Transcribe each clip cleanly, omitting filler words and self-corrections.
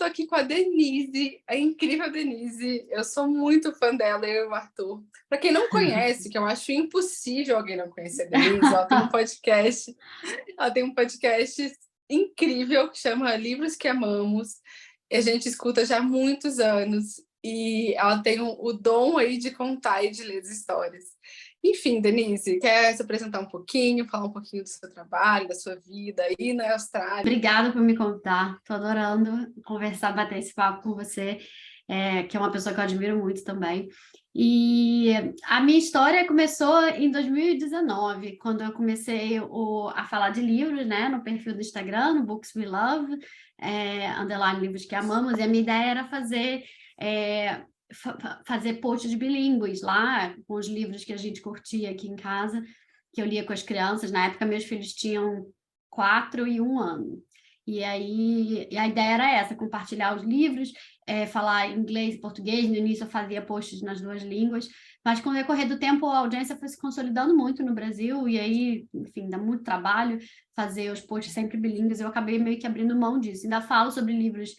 aqui com a Denise, a incrível Denise. Eu sou muito fã dela, eu e o Arthur. Para quem não conhece, que eu acho impossível alguém não conhecer a Denise, ela tem um podcast incrível que chama Livros que Amamos. E a gente escuta já há muitos anos. E ela tem o dom aí de contar e de ler as histórias. Enfim, Denise, quer se apresentar um pouquinho, falar um pouquinho do seu trabalho, da sua vida aí na Austrália? Obrigada por me contar. Estou adorando conversar, bater esse papo com você, que é uma pessoa que eu admiro muito também. E a minha história começou em 2019, quando eu comecei a falar de livros, né, no perfil do Instagram, no Books We Love, underline livros que amamos, e a minha ideia era fazer posts bilíngues lá, com os livros que a gente curtia aqui em casa, que eu lia com as crianças. Na época, meus filhos tinham 4 e 1 ano. E aí a ideia era essa, compartilhar os livros, falar inglês e português. No início eu fazia posts nas duas línguas, mas com o decorrer do tempo a audiência foi se consolidando muito no Brasil, e aí, enfim, dá muito trabalho fazer os posts sempre bilíngues. Eu acabei meio que abrindo mão disso. Ainda falo sobre livros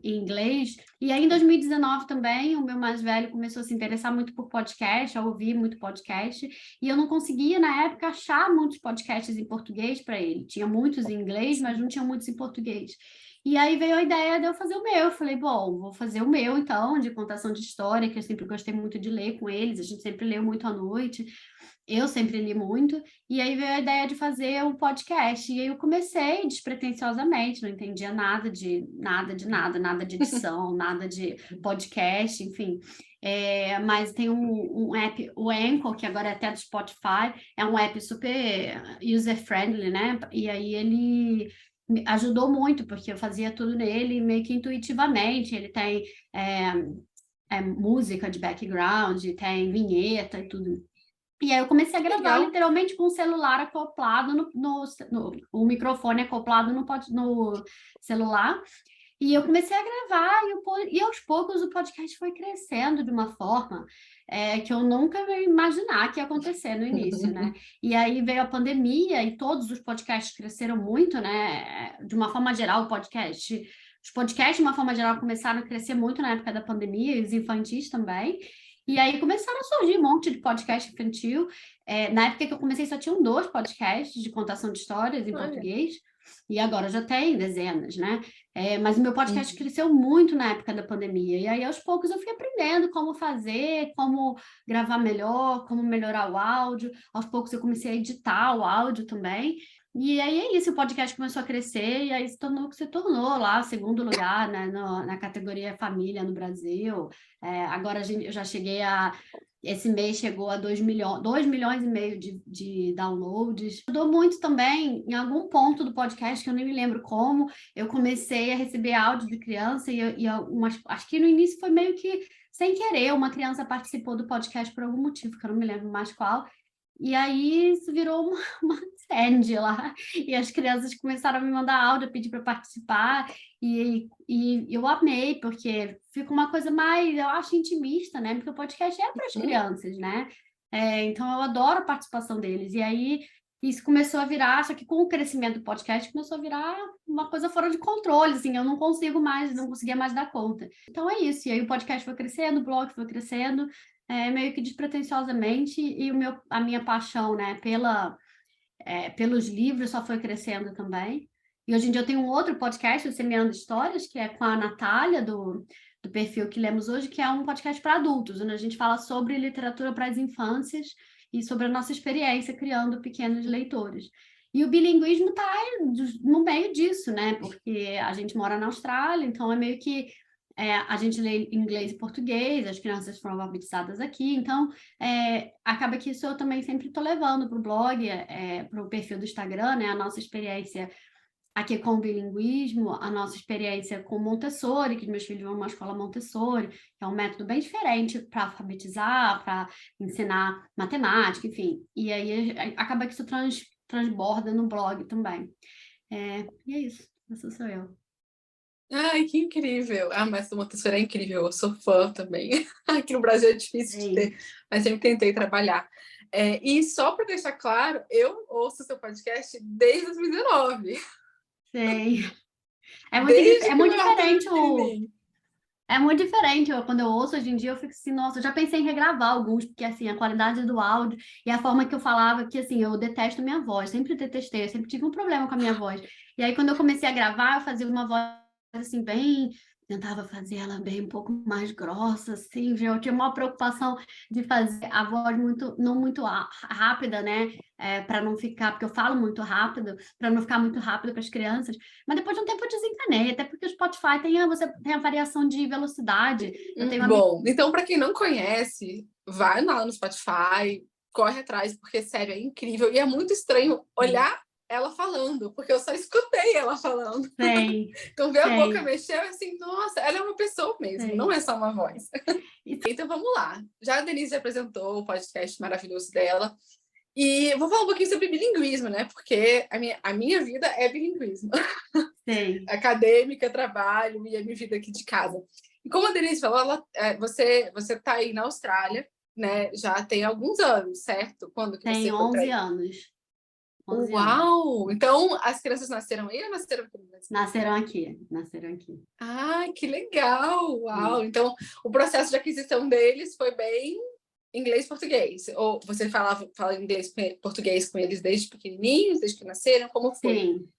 em inglês. E aí, em 2019 também, o meu mais velho começou a se interessar muito por podcast, a ouvir muito podcast, e eu não conseguia, na época, achar muitos podcasts em português para ele. Tinha muitos em inglês, mas não tinha muitos em português. E aí veio a ideia de eu fazer o meu. Eu falei, bom, vou fazer o meu, então, de contação de história, que eu sempre gostei muito de ler com eles, a gente sempre leu muito à noite. Eu sempre li muito, e aí veio a ideia de fazer um podcast. E aí eu comecei despretensiosamente, não entendia nada de nada de edição, nada de podcast, enfim. Mas tem um app, o Anchor, que agora é até do Spotify, é um app super user-friendly, né? E aí ele me ajudou muito, porque eu fazia tudo nele meio que intuitivamente. Ele tem música de background, tem vinheta e tudo. E aí eu comecei a gravar literalmente com o celular acoplado o microfone acoplado no celular. E eu comecei a gravar, e aos poucos o podcast foi crescendo de uma forma que eu nunca ia imaginar que ia acontecer no início, né? E aí veio a pandemia e todos os podcasts cresceram muito, né? De uma forma geral, os podcasts, de uma forma geral, começaram a crescer muito na época da pandemia, e os infantis também. E aí começaram a surgir um monte de podcast infantil. Na época que eu comecei, só tinham 2 podcasts de contação de histórias em português. E agora já tem dezenas, né? Mas o meu podcast cresceu muito na época da pandemia. E aí, aos poucos, eu fui aprendendo como fazer, como gravar melhor, como melhorar o áudio. Aos poucos, eu comecei a editar o áudio também. E aí é isso, o podcast começou a crescer, e aí se tornou o que se tornou lá, segundo lugar, né, na categoria família no Brasil. Agora eu já cheguei esse mês chegou a 2 milhões e meio de downloads. Mudou muito também, em algum ponto do podcast, que eu nem me lembro como, eu comecei a receber áudio de criança, acho que no início foi meio que sem querer, uma criança participou do podcast por algum motivo, que eu não me lembro mais qual. E aí isso virou uma trend lá, e as crianças começaram a me mandar áudio, a pedir para participar, e eu amei, porque fica uma coisa mais, eu acho, intimista, né? Porque o podcast é para as crianças, né? Então eu adoro a participação deles. E aí isso começou a virar, só que com o crescimento do podcast começou a virar uma coisa fora de controle, assim, eu não conseguia mais dar conta. Então é isso, e aí o podcast foi crescendo, o blog foi crescendo, meio que despretensiosamente, e a minha paixão, né, pelos livros só foi crescendo também. E hoje em dia eu tenho um outro podcast, o Semeando Histórias, que é com a Natália, do perfil que lemos hoje, que é um podcast para adultos, onde a gente fala sobre literatura para as infâncias e sobre a nossa experiência criando pequenos leitores. E o bilinguismo está no meio disso, né? Porque a gente mora na Austrália, então é meio que a gente lê inglês e português, as crianças foram alfabetizadas aqui, então acaba que isso eu também sempre estou levando para o blog, para o perfil do Instagram, né? A nossa experiência aqui com o bilinguismo, a nossa experiência com Montessori, que meus filhos vão a uma escola Montessori, que é um método bem diferente para alfabetizar, para ensinar matemática, enfim. E aí acaba que isso transborda no blog também. E é isso, essa sou eu. Ai, que incrível! Mas o Montessori é incrível, eu sou fã também. Aqui no Brasil é difícil de ter, mas sempre tentei trabalhar. E só para deixar claro, eu ouço seu podcast desde 2019. Sei. Desde É que o muito meu Arthur é diferente pequenininho. É muito diferente. Quando eu ouço hoje em dia, eu fico assim, nossa, eu já pensei em regravar alguns, porque assim, a qualidade do áudio e a forma que eu falava, que assim, eu detesto minha voz, sempre detestei, eu sempre tive um problema com a minha voz. E aí, quando eu comecei a gravar, eu fazia uma voz assim, bem. Tentava fazer ela bem um pouco mais grossa, assim, eu tinha uma preocupação de fazer a voz muito, não muito rápida, né? Para não ficar, porque eu falo muito rápido, para não ficar muito rápido para as crianças. Mas depois de um tempo eu desencanei, até porque o Spotify você tem a variação de velocidade. Eu tenho amigos. Bom, então, para quem não conhece, vai lá no Spotify, corre atrás, porque, sério, é incrível. E é muito estranho olhar ela falando, porque eu só escutei ela falando. Sei, Então, ver a boca sei, mexer, assim, nossa, ela é uma pessoa mesmo, não sei. é só uma voz. Então, vamos lá. Já a Denise apresentou o podcast maravilhoso dela. E eu vou falar um pouquinho sobre bilinguismo, né? Porque a minha vida é bilinguismo. Sei. Acadêmica, trabalho e a minha vida aqui de casa. E como a Denise falou, você está aí na Austrália, né? Já tem alguns anos, certo? Quando que Tem você foi para 11 aí? anos. 11 anos. Uau! Então, as crianças nasceram aí ou nasceram aqui no Brasil? Nasceram aqui, nasceram aqui. Ah, que legal! Uau! Sim. Então, o processo de aquisição deles foi bem inglês-português? Ou você fala inglês português com eles desde pequenininhos, desde que nasceram? Como foi? Sim.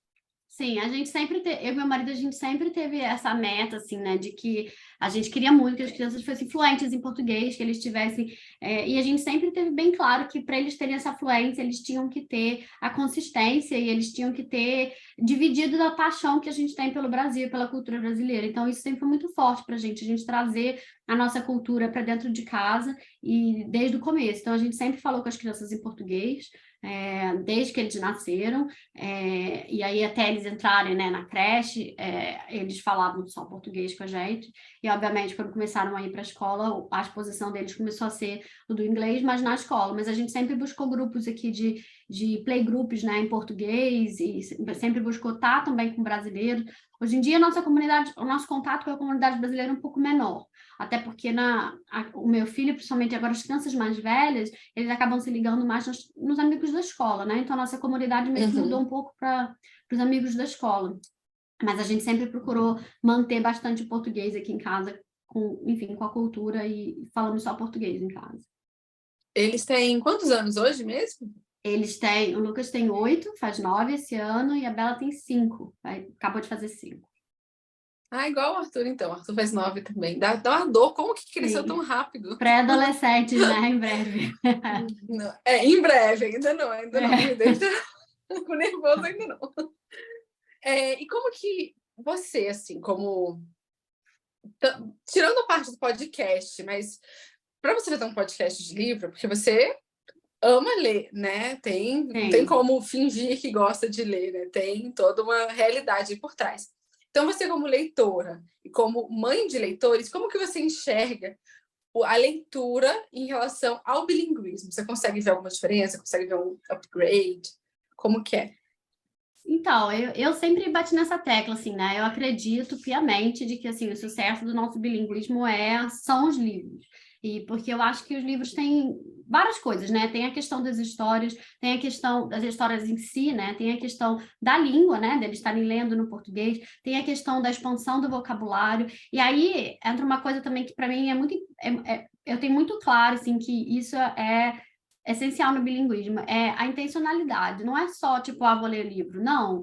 Sim, a gente sempre eu e meu marido, a gente sempre teve essa meta, assim, né, de que a gente queria muito que as crianças fossem fluentes em português, que eles tivessem, e a gente sempre teve bem claro que para eles terem essa fluência, eles tinham que ter a consistência e eles tinham que ter dividido da paixão que a gente tem pelo Brasil, pela cultura brasileira. Então, isso sempre foi muito forte para a gente trazer a nossa cultura para dentro de casa e desde o começo. Então, a gente sempre falou com as crianças em português, desde que eles nasceram. E aí até eles entrarem, né, na creche, eles falavam só português com a gente, e obviamente quando começaram a ir para a escola, a exposição deles começou a ser o do inglês, mas na escola, mas a gente sempre buscou grupos aqui de playgroups, né, em português, e sempre buscou estar também com brasileiros. Hoje em dia, a nossa comunidade, o nosso contato com a comunidade brasileira é um pouco menor, até porque o meu filho, principalmente agora as crianças mais velhas, eles acabam se ligando mais nos amigos da escola, né? Então, a nossa comunidade meio que mudou um pouco para os amigos da escola. Mas a gente sempre procurou manter bastante o português aqui em casa, enfim, com a cultura e falando só português em casa. Eles têm quantos anos hoje mesmo? O Lucas tem 8, faz 9 esse ano, e a Bela tem 5, acabou de fazer 5. Ah, igual o Arthur, então. O Arthur faz 9 também. Dá uma dor. Como que cresceu Sim. tão rápido? Pré-adolescentes, né? Em breve. Não. Em breve, ainda não. Me deixa com nervoso, ainda não. E como que você, assim, como... Tirando a parte do podcast, mas para você fazer um podcast de livro, porque você ama ler, né? Não tem Sim. como fingir que gosta de ler, né? Tem toda uma realidade por trás. Então, você como leitora e como mãe de leitores, como que você enxerga a leitura em relação ao bilinguismo? Você consegue ver alguma diferença? Consegue ver um upgrade? Como que é? Então, eu sempre bati nessa tecla, assim, né? Eu acredito piamente de que, assim, o sucesso do nosso bilinguismo são os livros. E porque eu acho que os livros têm várias coisas, né? Tem a questão das histórias, tem a questão das histórias em si, né? Tem a questão da língua, né? Deles estarem lendo no português, tem a questão da expansão do vocabulário. E aí entra uma coisa também que para mim é muito... eu tenho muito claro, assim, que isso é essencial no bilinguismo, é a intencionalidade, não é só, tipo, vou ler livro, não,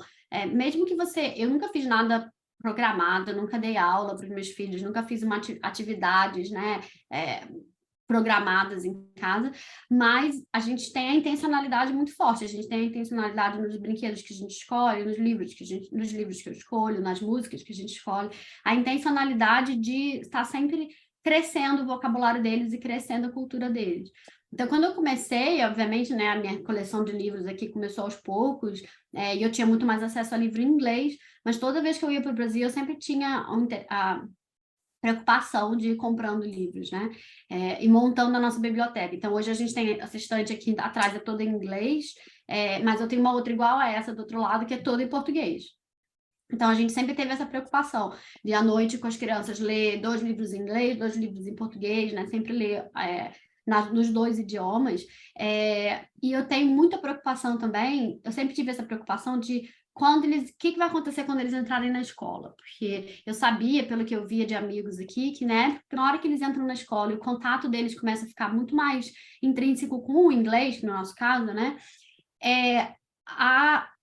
mesmo que eu nunca fiz nada programado, nunca dei aula para os meus filhos, nunca fiz atividades, né, programadas em casa, mas a gente tem a intencionalidade muito forte, a gente tem a intencionalidade nos brinquedos que a gente escolhe, nos livros que eu escolho, nas músicas que a gente escolhe, a intencionalidade de estar sempre crescendo o vocabulário deles e crescendo a cultura deles. Então, quando eu comecei, obviamente, né, a minha coleção de livros aqui começou aos poucos, e eu tinha muito mais acesso a livro em inglês, mas toda vez que eu ia para o Brasil, eu sempre tinha a preocupação de ir comprando livros, né? E montando a nossa biblioteca. Então, hoje a gente tem essa estante aqui atrás, é toda em inglês, mas eu tenho uma outra igual a essa do outro lado, que é toda em português. Então, a gente sempre teve essa preocupação de, à noite, com as crianças, ler 2 livros em inglês, 2 livros em português, né? Sempre ler nos 2 idiomas. E eu tenho muita preocupação também, eu sempre tive essa preocupação de o que vai acontecer quando eles entrarem na escola? Porque eu sabia, pelo que eu via de amigos aqui, que, né, na hora que eles entram na escola e o contato deles começa a ficar muito mais intrínseco com o inglês, que no nosso caso, né,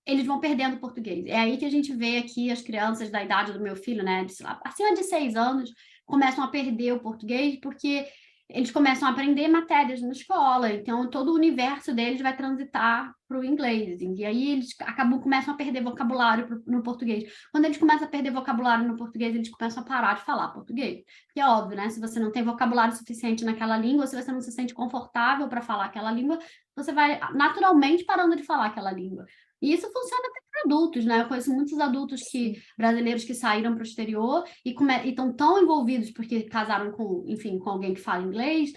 eles vão perdendo o português. É aí que a gente vê aqui as crianças da idade do meu filho, né, acima de 6 anos, começam a perder o português porque eles começam a aprender matérias na escola, então todo o universo deles vai transitar para o inglês, e aí eles começam a perder vocabulário no português. Quando eles começam a perder vocabulário no português, eles começam a parar de falar português. Porque é óbvio, né? Se você não tem vocabulário suficiente naquela língua, se você não se sente confortável para falar aquela língua, você vai naturalmente parando de falar aquela língua. E isso funciona até para adultos, né? Eu conheço muitos adultos brasileiros que saíram para o exterior e estão tão envolvidos porque casaram com, enfim, com alguém que fala inglês,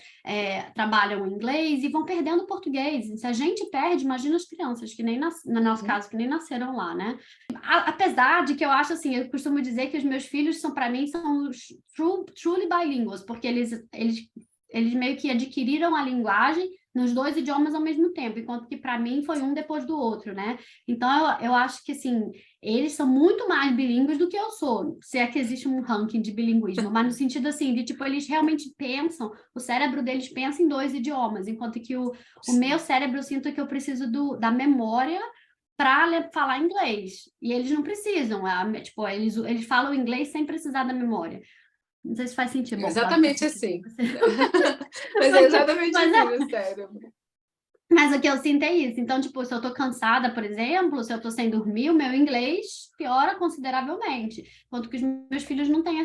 trabalham em inglês e vão perdendo o português. E se a gente perde, imagina as crianças que nem no nosso caso, que nem nasceram lá, né? Apesar de que eu acho assim, eu costumo dizer que os meus filhos para mim, são truly bilinguals, porque eles meio que adquiriram a linguagem nos 2 idiomas ao mesmo tempo, enquanto que para mim foi um depois do outro, né? Então eu acho que assim, eles são muito mais bilíngues do que eu sou, se é que existe um ranking de bilinguismo, mas no sentido assim, de tipo, eles realmente pensam, o cérebro deles pensa em 2 idiomas, enquanto que o meu cérebro, eu sinto que eu preciso da memória para falar inglês, e eles não precisam, tipo, eles falam inglês sem precisar da memória. Não sei se faz sentido. Bom, exatamente assim. Mas é exatamente assim no cérebro. Mas o que eu sinto é isso. Então, tipo, se eu tô cansada, por exemplo, se eu tô sem dormir, o meu inglês piora consideravelmente. Enquanto que os meus filhos não têm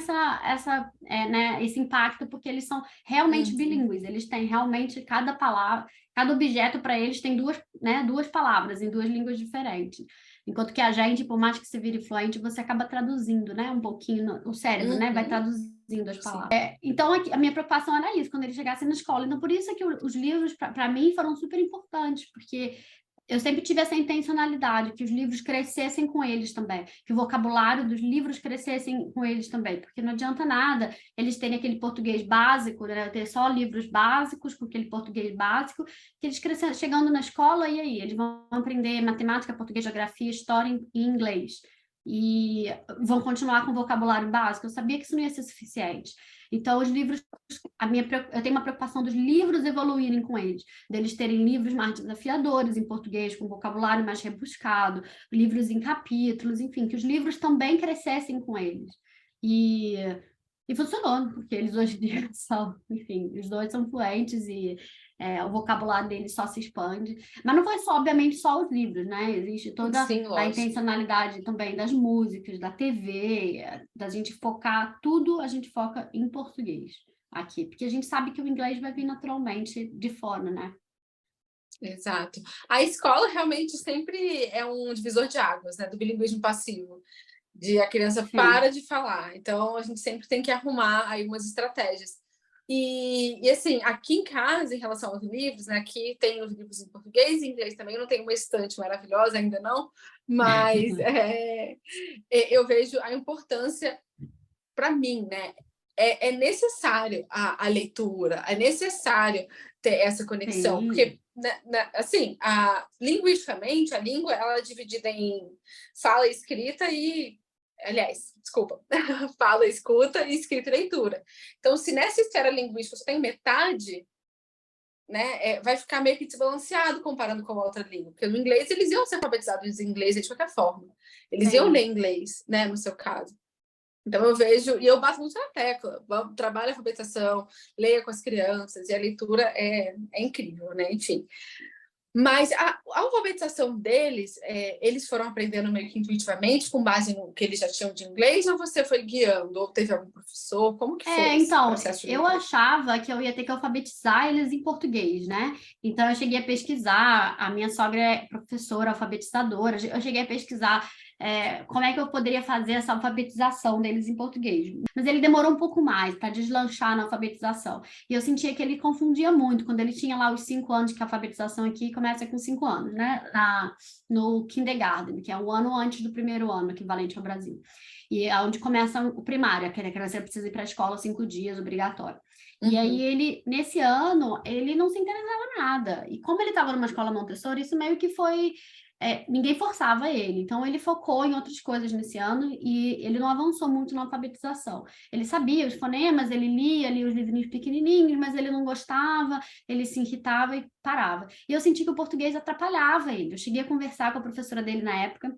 né, esse impacto, porque eles são realmente bilíngues. Eles têm realmente cada palavra, cada objeto para eles tem duas palavras em 2 línguas diferentes. Enquanto que a gente, por mais que se vire fluente, você acaba traduzindo, né? Um pouquinho, o cérebro, né? Vai traduzindo as palavras. Então, a minha preocupação era isso, quando eles chegassem na escola. Então, por isso é que os livros, para mim, foram super importantes, porque eu sempre tive essa intencionalidade, que os livros crescessem com eles também, que o vocabulário dos livros crescessem com eles também, porque não adianta nada eles terem aquele português básico, né, ter só livros básicos com aquele português básico, que eles crescendo, chegando na escola, e aí? Eles vão aprender matemática, português, geografia, história em inglês. E vão continuar com o vocabulário básico. Eu sabia que isso não ia ser suficiente. Então, os livros, eu tenho uma preocupação dos livros evoluírem com eles, deles terem livros mais desafiadores em português, com vocabulário mais rebuscado, livros em capítulos, enfim, que os livros também crescessem com eles. E funcionou, porque eles hoje em dia são, enfim, os 2 são fluentes e o vocabulário deles só se expande. Mas não foi só, obviamente, só os livros, né? Existe toda a intencionalidade também das músicas, da TV, da gente focar, tudo a gente foca em português aqui, porque a gente sabe que o inglês vai vir naturalmente de fora, né? Exato. A escola realmente sempre é um divisor de águas, né? Do bilinguismo passivo. A criança para de falar. Então, a gente sempre tem que arrumar aí umas estratégias. E assim, aqui em casa, em relação aos livros, né? Aqui tem os livros em português e inglês também. Eu não tenho uma estante maravilhosa ainda não, mas eu vejo a importância para mim, né? É necessário a leitura, é necessário ter essa conexão, porque assim, linguisticamente, a língua ela é dividida em fala, escrita e aliás, desculpa, fala, escuta e escrita e leitura. Então, se nessa esfera linguística você tem metade, né, vai ficar meio que desbalanceado comparando com a outra língua. Porque no inglês, eles iam ser alfabetizados em inglês de qualquer forma. Eles iam ler inglês, né, no seu caso. Então, eu vejo, e eu bato muito na tecla, trabalho a alfabetização, leia com as crianças, e a leitura é incrível, né, enfim. Mas a alfabetização deles, eles foram aprendendo meio que intuitivamente, com base no que eles já tinham de inglês, ou você foi guiando, ou teve algum professor? Como que foi esse processo de eu achava que eu ia ter que alfabetizar eles em português, né? Então, eu cheguei a pesquisar, a minha sogra é professora, alfabetizadora, eu cheguei a pesquisar como é que eu poderia fazer essa alfabetização deles em português. Mas ele demorou um pouco mais para deslanchar na alfabetização. E eu sentia que ele confundia muito, quando ele tinha lá os 5 anos, que a alfabetização aqui começa com 5 anos, né? No kindergarten, que é um ano antes do primeiro ano, equivalente ao Brasil. E é onde começa o primário, que a criança precisa ir para a escola 5 dias, obrigatório. E aí, ele, nesse ano, ele não se interessava nada. E como ele estava numa escola Montessori, isso meio que foi ninguém forçava ele. Então, ele focou em outras coisas nesse ano e ele não avançou muito na alfabetização. Ele sabia os fonemas, ele lia os livrinhos pequenininhos, mas ele não gostava, ele se irritava e parava. E eu senti que o português atrapalhava ele. Eu cheguei a conversar com a professora dele na época,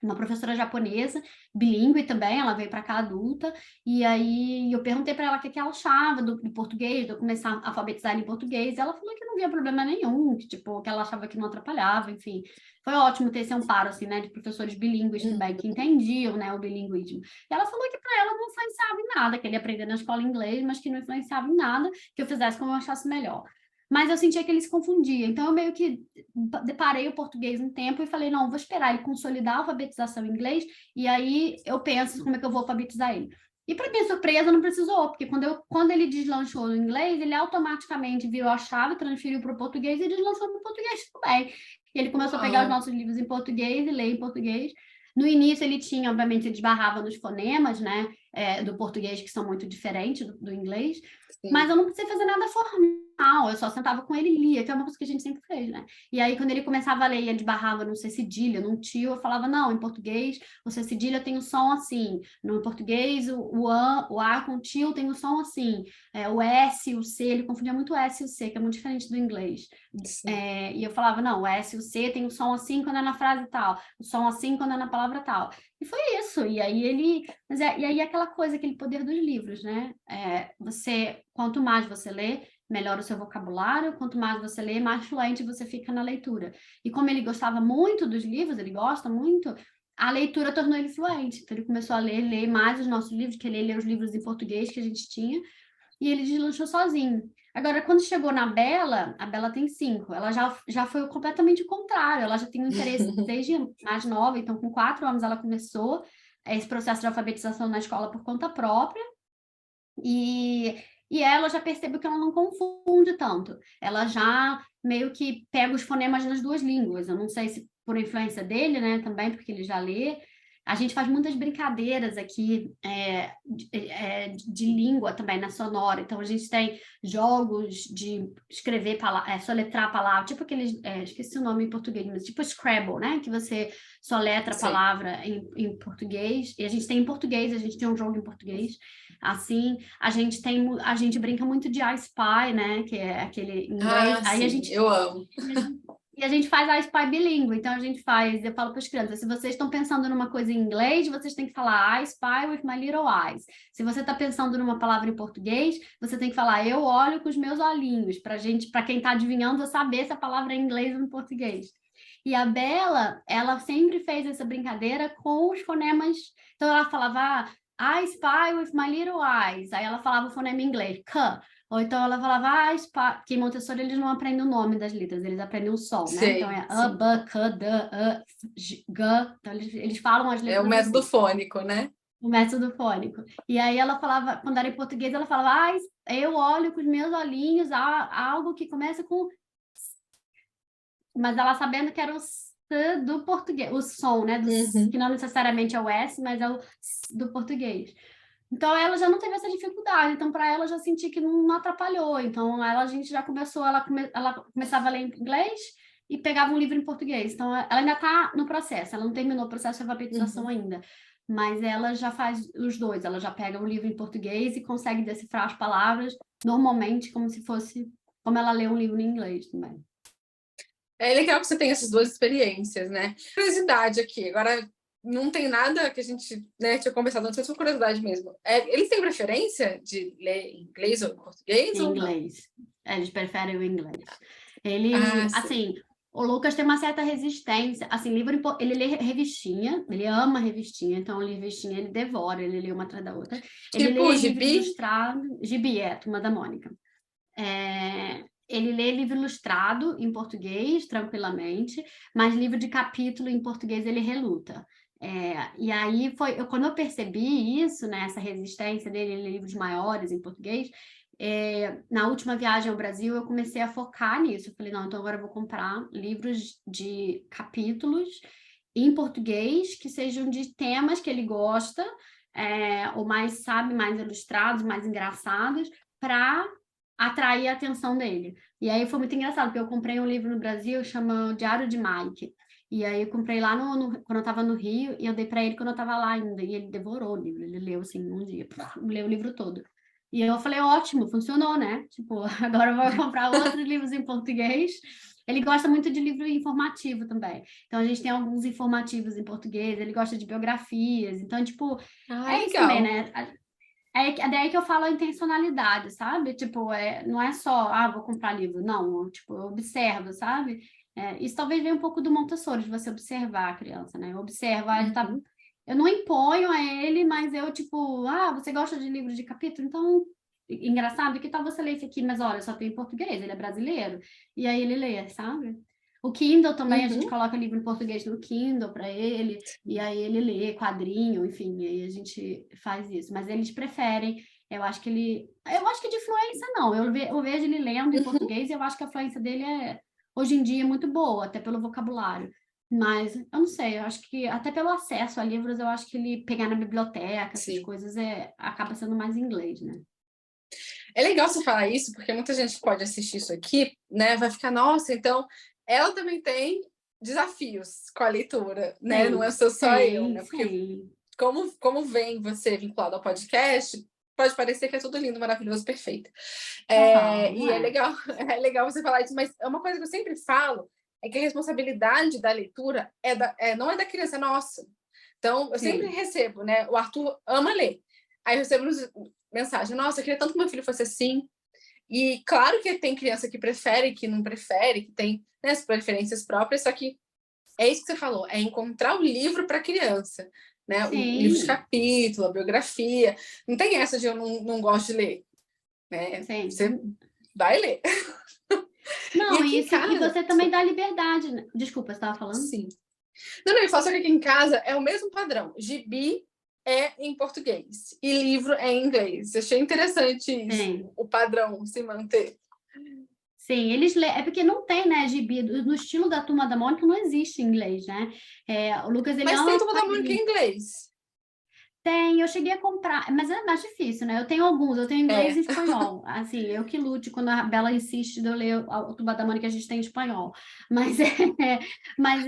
uma professora japonesa, bilíngue também, ela veio para cá adulta, e aí eu perguntei para ela o que ela achava do português, de eu começar a alfabetizar ele em português, e ela falou que não via problema nenhum, que, tipo, que ela achava que não atrapalhava, enfim. Foi ótimo ter esse amparo, assim, né, de professores bilíngues também, que entendiam, né, o bilinguismo. E ela falou que para ela não influenciava em nada, que ele ia aprender na escola inglês, mas que não influenciava em nada, que eu fizesse como eu achasse melhor. Mas eu sentia que ele se confundia. Então, eu meio que deparei o português um tempo e falei, não, vou esperar ele consolidar a alfabetização em inglês e aí eu penso como é que eu vou alfabetizar ele. E, para minha surpresa, não precisou, porque quando ele deslanchou no inglês, ele automaticamente virou a chave, transferiu para o português e deslanchou no português também. E ele começou a pegar os nossos livros em português e ler em português. No início, ele tinha, obviamente, ele esbarrava nos fonemas, né, do português, que são muito diferentes do inglês, Sim. mas eu não precisei fazer nada formal, eu só sentava com ele e lia, que é uma coisa que a gente sempre fez, né? E aí, quando ele começava a ler e ele barrava no C cedilha, num tio, eu falava, não, em português, o C cedilha tem o som assim, no português, o A com tio tem o som assim, o S, o C, ele confundia muito o S e o C, que é muito diferente do inglês. E eu falava, não, o S e o C tem o som assim quando é na frase tal, o som assim quando é na palavra tal. E foi isso. E aí e aí aquela coisa, aquele poder dos livros, né? Quanto mais você lê, melhora o seu vocabulário, quanto mais você lê, mais fluente você fica na leitura. E como ele gostava muito dos livros, ele gosta muito, a leitura tornou ele fluente. Então ele começou a ler mais os nossos livros, que ele lia os livros em português que a gente tinha, e ele deslanchou sozinho. Agora, quando chegou na Bela, a Bela tem 5, ela já foi completamente o contrário, ela já tem um interesse desde mais nova, então com 4 anos ela começou esse processo de alfabetização na escola por conta própria, e ela já percebeu que ela não confunde tanto, ela já meio que pega os fonemas nas duas línguas, eu não sei se por influência dele, né, também, porque ele já lê. A gente faz muitas brincadeiras aqui de língua também na Sonora. Então, a gente tem jogos de escrever, soletrar palavras, tipo aqueles, esqueci o nome em português, mas tipo Scrabble, né? Que você soletra a palavra em português. E a gente tem em português, a gente tem um jogo em português. Assim, a gente brinca muito de I Spy, né? Que é aquele inglês. Aí eu amo. E a gente faz a Spy bilíngue, então eu falo para as crianças, se vocês estão pensando numa coisa em inglês, vocês têm que falar I spy with my little eyes. Se você está pensando numa palavra em português, você tem que falar eu olho com os meus olhinhos, para quem está adivinhando saber se a palavra é em inglês ou em português. E a Bela, ela sempre fez essa brincadeira com os fonemas, então ela falava I spy with my little eyes, aí ela falava o fonema em inglês, K. Ou então ela falava, porque em Montessori eles não aprendem o nome das letras, eles aprendem o som, né? Então é a, b, k, d, a, g. Então eles falam as letras. É o método fônico, né? O método fônico. E aí ela falava, quando era em português, ela falava, eu olho com os meus olhinhos algo que começa com... Mas ela sabendo que era o S do português, o som, né? Que não necessariamente é o S, mas é o S do português. Então, ela já não teve essa dificuldade. Então, para ela, já senti que não atrapalhou. Então, a gente já começou, ela começava a ler em inglês e pegava um livro em português. Então, ela ainda está no processo. Ela não terminou o processo de alfabetização ainda. Mas ela já faz os dois. Ela já pega um livro em português e consegue decifrar as palavras normalmente, como se fosse... Como ela lê um livro em inglês também. É legal que você tenha essas duas experiências, né? Curiosidade aqui. Agora... Não tem nada que a gente, né, tinha conversado antes, mas foi curiosidade mesmo. Eles têm preferência de ler em inglês ou em português? Em inglês. Eles preferem o inglês. Ele, assim, o Lucas tem uma certa resistência. Assim, ele lê revistinha, ele ama revistinha, então revistinha ele devora, ele lê uma atrás da outra. Ele lê livro ilustrado, Gibi, Turma da Mônica. Ele lê livro ilustrado em português, tranquilamente, mas livro de capítulo em português ele reluta. E aí quando eu percebi isso, né, essa resistência dele em livros maiores em português, na última viagem ao Brasil eu comecei a focar nisso. Eu falei, não, então agora eu vou comprar livros de capítulos em português que sejam de temas que ele gosta, ou mais ilustrados, mais engraçados, para atrair a atenção dele. E aí foi muito engraçado, porque eu comprei um livro no Brasil, chama Diário de Mike. E aí eu comprei lá quando eu estava no Rio, e eu dei para ele quando eu estava lá ainda, e ele devorou o livro, ele leu assim um dia, leu o livro todo. E eu falei, ótimo, funcionou, né? Tipo, agora eu vou comprar outros livros em português. Ele gosta muito de livro informativo também. Então a gente tem alguns informativos em português, ele gosta de biografias. Então, tipo, Ah, é isso também, legal. né? É daí que eu falo a intencionalidade, sabe? Tipo, não é só, vou comprar livro. Não, tipo, eu observo, sabe? Isso talvez venha um pouco do Montessori, de você observar a criança, né? Eu observo, ele tá... Uhum. Eu não imponho a ele, mas eu, tipo, você gosta de livro de capítulo? Então, engraçado, que tal você ler esse aqui? Mas olha, só tem em português, ele é brasileiro. E aí ele lê, sabe? O Kindle também, a gente Uhum. coloca livro em português no Kindle para ele, e aí ele lê quadrinho, enfim, e aí a gente faz isso. Mas eles preferem, eu acho que de fluência não, eu vejo ele lendo em Uhum. português e eu acho que a fluência dele hoje em dia, é muito boa, até pelo vocabulário. Mas, eu não sei, eu acho que até pelo acesso a livros, eu acho que ele pegar na biblioteca, essas Sim. coisas, acaba sendo mais inglês, né? É legal você falar isso, porque muita gente pode assistir isso aqui, né? Vai ficar, nossa, então ela também tem desafios com a leitura, né? Não é Tem, só eu, tem, né? Porque sim. como vem você vinculado ao podcast, pode parecer que é tudo lindo, maravilhoso, perfeito. Não, não E é é. legal, é legal você falar isso, mas é uma coisa que eu sempre falo, é que a responsabilidade da leitura não é da criança, é nossa. Então, eu sempre Sim. recebo, né? O Arthur ama ler. Aí eu recebo mensagem, nossa, eu queria tanto que meu filho fosse assim. E claro que tem criança que prefere, que não prefere, que tem, né, as preferências próprias, só que é isso que você falou, é encontrar o livro para criança, né? O livro de Sim, capítulo, a biografia. Não tem essa de eu não gosto de ler, né? sim. Você vai ler. E Não, aqui em isso, e casa, você também dá liberdade, né? Desculpa, você estava falando? sim. Não, eu falo só que aqui em casa é o mesmo padrão. Gibi é em português e livro é em inglês. Achei interessante isso, Sim. o padrão se manter. Sim, é porque não tem, né, gibi, no estilo da Turma da Mônica não existe em inglês, né? O Lucas, ele Mas tem ama Turma da Mônica em quadrinhos. inglês. Tem, eu cheguei a comprar, mas é mais difícil, né? Eu tenho alguns, eu tenho inglês e É. espanhol. Assim, eu que lute quando a Bela insiste de eu ler o Turma da Mônica, a gente tem em espanhol. Mas, mas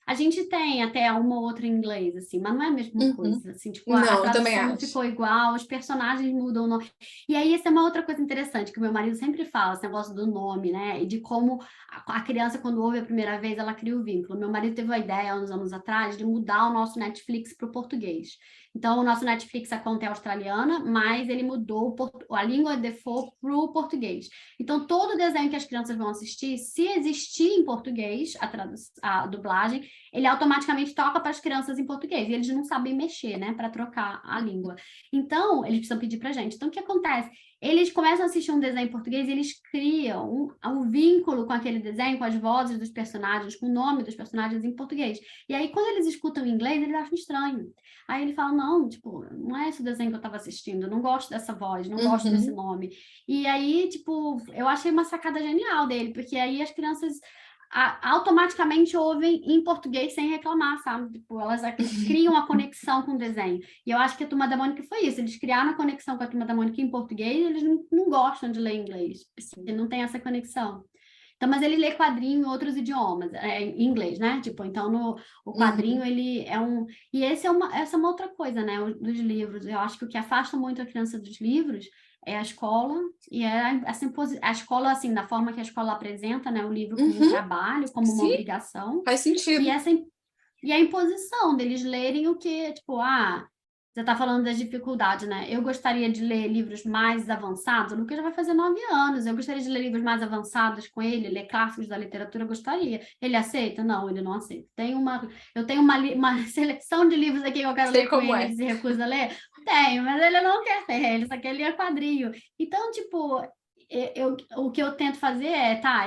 a gente tem até uma ou outra em inglês, assim, mas não é a mesma Uhum. coisa, assim, tipo, a Não, eu também tradução não acho. ficou igual, os personagens mudam o nome. E aí, essa é uma outra coisa interessante, que o meu marido sempre fala, esse negócio do nome, né? E de como a criança, quando ouve a primeira vez, ela cria o vínculo. Meu marido teve a ideia, há uns anos atrás, de mudar o nosso Netflix para o português. Então, o nosso Netflix, a conta é australiana, mas ele mudou a língua default para o português. Então, todo desenho que as crianças vão assistir, se existir em português, a dublagem, ele automaticamente toca para as crianças em português. E eles não sabem mexer, né, para trocar a língua. Então, eles precisam pedir para a gente. Então, o que acontece? Eles começam a assistir um desenho em português e eles criam um vínculo com aquele desenho, com as vozes dos personagens, com o nome dos personagens em português. E aí, quando eles escutam em inglês, eles acham estranho. Aí ele fala, não, tipo, não é esse desenho que eu estava assistindo, não gosto dessa voz, não gosto desse Uhum. nome. E aí, tipo, eu achei uma sacada genial dele, porque aí as crianças automaticamente ouvem em português sem reclamar, sabe? Tipo, elas criam a conexão com o desenho. E eu acho que a Turma da Mônica foi isso, eles criaram a conexão com a Turma da Mônica em português e eles não gostam de ler em inglês, porque não tem essa conexão. Então, mas ele lê quadrinho em outros idiomas, em inglês, né? Tipo, então o quadrinho Uhum. ele é um. E essa é uma outra coisa, né? Dos livros. Eu acho que o que afasta muito a criança dos livros é a escola e a escola, assim, da forma que a escola apresenta, né? O livro como um Uhum. trabalho, como uma Sim, obrigação, faz e sentido. e a imposição deles lerem o que, tipo, você está falando das dificuldades, né? Eu gostaria de ler livros mais avançados. O Lucas já vai fazer 9 anos. Eu gostaria de ler livros mais avançados com ele, ler clássicos da literatura. Eu gostaria. Ele aceita? Não, ele não aceita. Eu tenho uma seleção de livros aqui que eu quero Sei ler com como ele. é. Ele se recusa a ler? Tenho, mas ele não quer ler. Ele só quer ler quadrinho. Então, tipo, o que eu tento fazer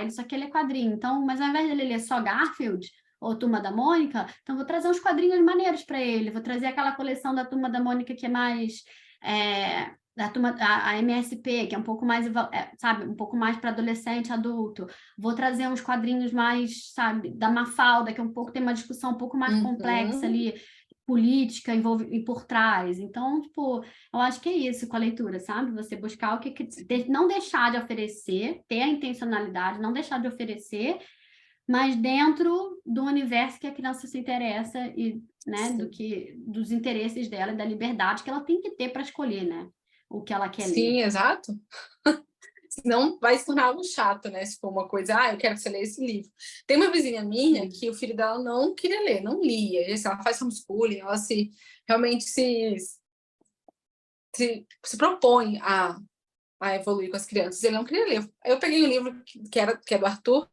ele só quer ler quadrinho. Então, mas ao invés de ele ler só Garfield ou Turma da Mônica, então vou trazer uns quadrinhos maneiros para ele, vou trazer aquela coleção da Turma da Mônica que é mais a MSP, que é um pouco mais, sabe, um pouco mais para adolescente, adulto. Vou trazer uns quadrinhos mais, sabe, da Mafalda, que é um pouco, tem uma discussão um pouco mais complexa Uhum. ali, política e por trás. Então, tipo, eu acho que é isso com a leitura, sabe? Você buscar não deixar de oferecer, ter a intencionalidade, não deixar de oferecer, mas dentro do universo que a criança se interessa e, né, dos interesses dela e da liberdade que ela tem que ter para escolher, né, o que ela quer ler. Sim, exato. Senão vai se tornar algo chato, né? Se for uma coisa, eu quero que você leia esse livro. Tem uma vizinha minha que o filho dela não queria ler, não lia. Ela faz homeschooling, ela realmente se propõe a evoluir com as crianças. Ele não queria ler. Eu peguei um livro que é do Arthur,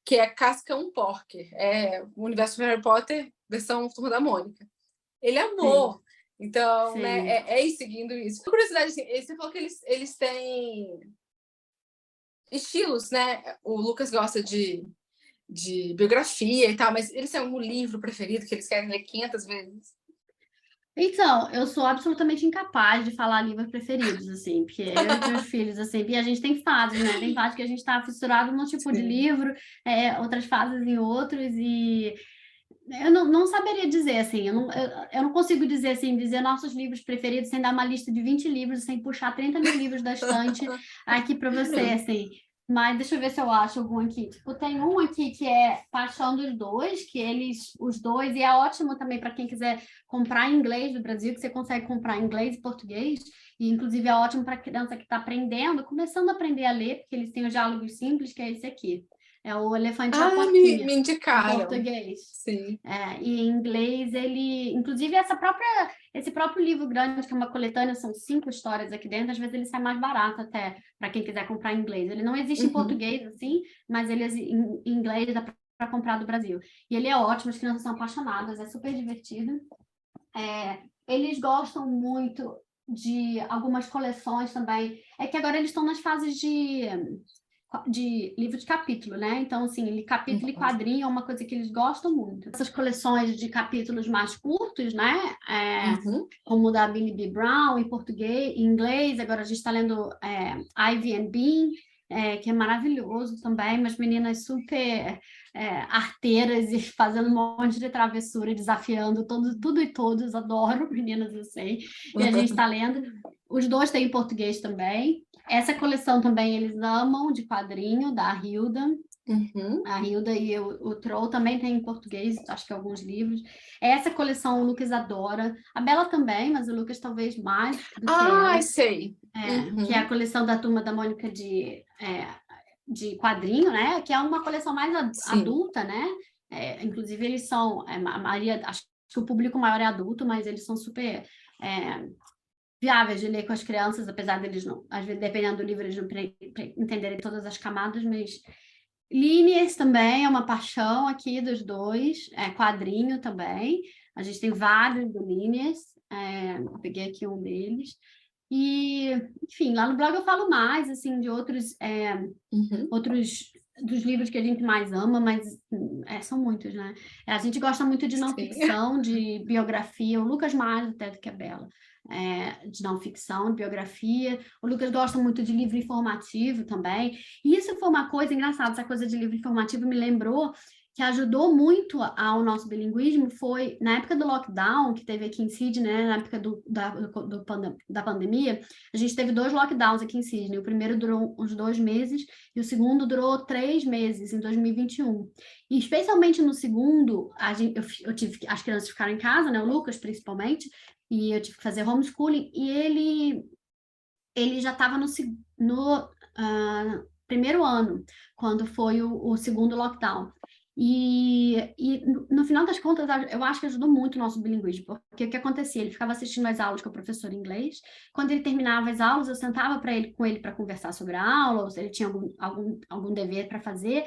que é Cascão Porker. É o universo do Harry Potter, versão Turma da Mônica. Ele amou. Sim. Então, sim, né, é ir seguindo isso. Por curiosidade, assim, você falou que eles têm estilos, né? O Lucas gosta de biografia e tal, mas eles têm algum livro preferido que eles querem ler 500 vezes? Então, eu sou absolutamente incapaz de falar livros preferidos, assim, porque eu e meus filhos, assim, e a gente tem fases, né? Tem fases que a gente está fissurado num tipo de livro, outras fases em outros, e eu não saberia dizer, assim, eu não consigo dizer, assim, dizer nossos livros preferidos sem dar uma lista de 20 livros, sem puxar 30 mil livros da estante aqui para você, assim. Mas deixa eu ver se eu acho algum aqui. Tipo, tem um aqui que é Paixão dos Dois, que os dois, e é ótimo também para quem quiser comprar em inglês do Brasil, que você consegue comprar em inglês e português, e inclusive é ótimo para criança que está aprendendo, começando a aprender a ler, porque eles têm os diálogos simples, que é esse aqui. É o Elefante e a Porquinha. Me indicaram. Em português. Sim. E em inglês ele... Inclusive esse próprio livro grande, que é uma coletânea, são 5 histórias aqui dentro, às vezes ele sai mais barato até, para quem quiser comprar em inglês. Ele não existe em português, assim, mas ele em inglês dá para comprar do Brasil. E ele é ótimo, as crianças são apaixonadas, é super divertido. Eles gostam muito de algumas coleções também. É que agora eles estão nas fases de livro de capítulo, né? Então, assim, capítulo e quadrinho é uma coisa que eles gostam muito. Essas coleções de capítulos mais curtos, né? Como o da Billy B. Brown, em português, em inglês. Agora a gente está lendo Ivy and Bean, que é maravilhoso também, umas meninas super arteiras e fazendo um monte de travessura, desafiando tudo e todos. Adoro meninas assim. E a gente está lendo. Os dois têm em português também. Essa coleção também eles amam, de quadrinho, da Hilda. A Hilda e o Troll também tem em português, acho que alguns livros. Essa coleção o Lucas adora. A Bela também, mas o Lucas talvez mais do que ela. Sei. Que é a coleção da Turma da Mônica de quadrinho, né? Que é uma coleção mais adulta, né? Inclusive eles são, a maioria, acho que o público maior é adulto, mas eles são super... viáveis de ler com as crianças, apesar deles não, às vezes, dependendo do livro, eles não entenderem todas as camadas, mas Líneas também é uma paixão aqui dos dois, quadrinho também, a gente tem vários do Líneas, eu peguei aqui um deles, e, enfim, lá no blog eu falo mais, assim, de outros dos livros que a gente mais ama, mas são muitos, né? A gente gosta muito de não ficção, de biografia, o Lucas mais até do que a Bela. De não ficção, de biografia. O Lucas gosta muito de livro informativo também. E isso foi uma coisa engraçada, essa coisa de livro informativo me lembrou que ajudou muito ao nosso bilinguismo foi, na época do lockdown, que teve aqui em Sydney, né, na época da pandemia, a gente teve 2 lockdowns aqui em Sydney. O primeiro durou uns 2 meses e o segundo durou 3 meses, em 2021. E especialmente no segundo, eu tive as crianças ficaram em casa, né, o Lucas principalmente, e eu tive que fazer homeschooling, e ele já estava no primeiro ano, quando foi o segundo lockdown. E no final das contas, eu acho que ajudou muito o nosso bilinguismo, porque o que acontecia? Ele ficava assistindo as aulas com o professor em inglês, quando ele terminava as aulas, eu sentava com ele para conversar sobre a aula, ou se ele tinha algum dever para fazer,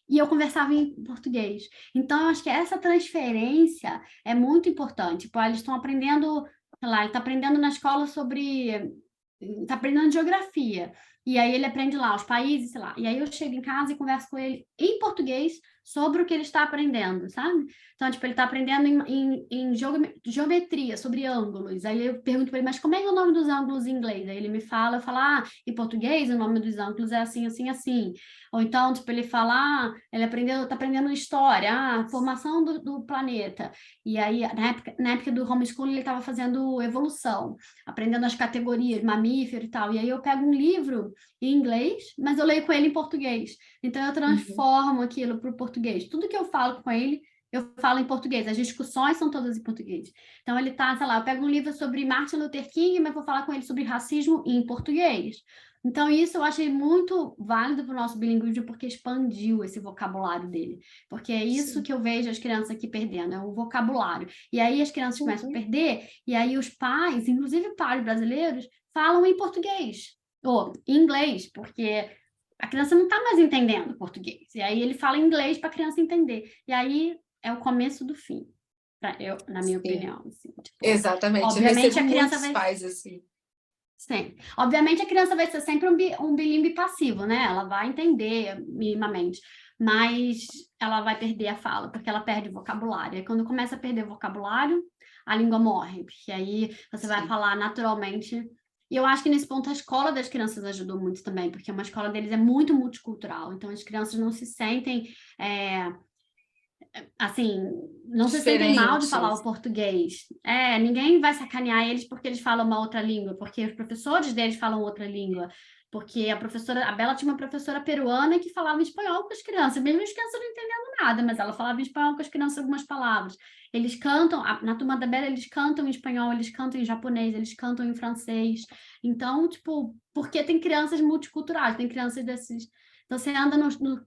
e eu conversava em português. Então, eu acho que essa transferência é muito importante. Tipo, eles estão aprendendo, sei lá, ele está aprendendo na escola está aprendendo geografia, e aí ele aprende lá os países, sei lá, e aí eu chego em casa e converso com ele em português sobre o que ele está aprendendo, sabe? Então, tipo, ele está aprendendo em geometria, sobre ângulos, aí eu pergunto para ele, mas como é o nome dos ângulos em inglês? Aí ele me fala, eu falo, em português o nome dos ângulos é assim, assim, assim. Ou então, tipo, ele fala, ele está aprendendo história, a formação do planeta. E aí, na época do homeschooling, ele estava fazendo evolução, aprendendo as categorias, mamífero e tal. E aí eu pego um livro em inglês, mas eu leio com ele em português. Então eu transformo aquilo para o português português. Tudo que eu falo com ele, eu falo em português. As discussões são todas em português. Então, ele tá, sei lá, eu pego um livro sobre Martin Luther King, mas vou falar com ele sobre racismo em português. Então, isso eu achei muito válido para o nosso bilinguismo, porque expandiu esse vocabulário dele. Porque é isso Sim. que eu vejo as crianças aqui perdendo, é o vocabulário. E aí as crianças começam a perder, e aí os pais, inclusive pais brasileiros, falam em português, ou em inglês, porque a criança não está mais entendendo português. E aí ele fala inglês para a criança entender. E aí é o começo do fim, na minha Sim. opinião. Assim, tipo, Exatamente. Eu obviamente recebo a criança muitos pais assim. Sim. Obviamente a criança vai ser sempre um bilíngue passivo, né? Ela vai entender minimamente, mas ela vai perder a fala, porque ela perde o vocabulário. E quando começa a perder o vocabulário, a língua morre, porque aí você vai falar naturalmente. E eu acho que nesse ponto a escola das crianças ajudou muito também, porque uma escola deles é muito multicultural, então as crianças não se sentem assim, não se sentem mal de falar Diferentes. o português. Ninguém vai sacanear eles porque eles falam uma outra língua, porque os professores deles falam outra língua. Porque a Bela tinha uma professora peruana que falava espanhol com as crianças, mesmo as crianças não entendendo nada, mas ela falava espanhol com as crianças algumas palavras. Eles cantam, na turma da Bela, eles cantam em espanhol, eles cantam em japonês, eles cantam em francês. Então, tipo, porque tem crianças multiculturais, tem crianças desses. Então, você anda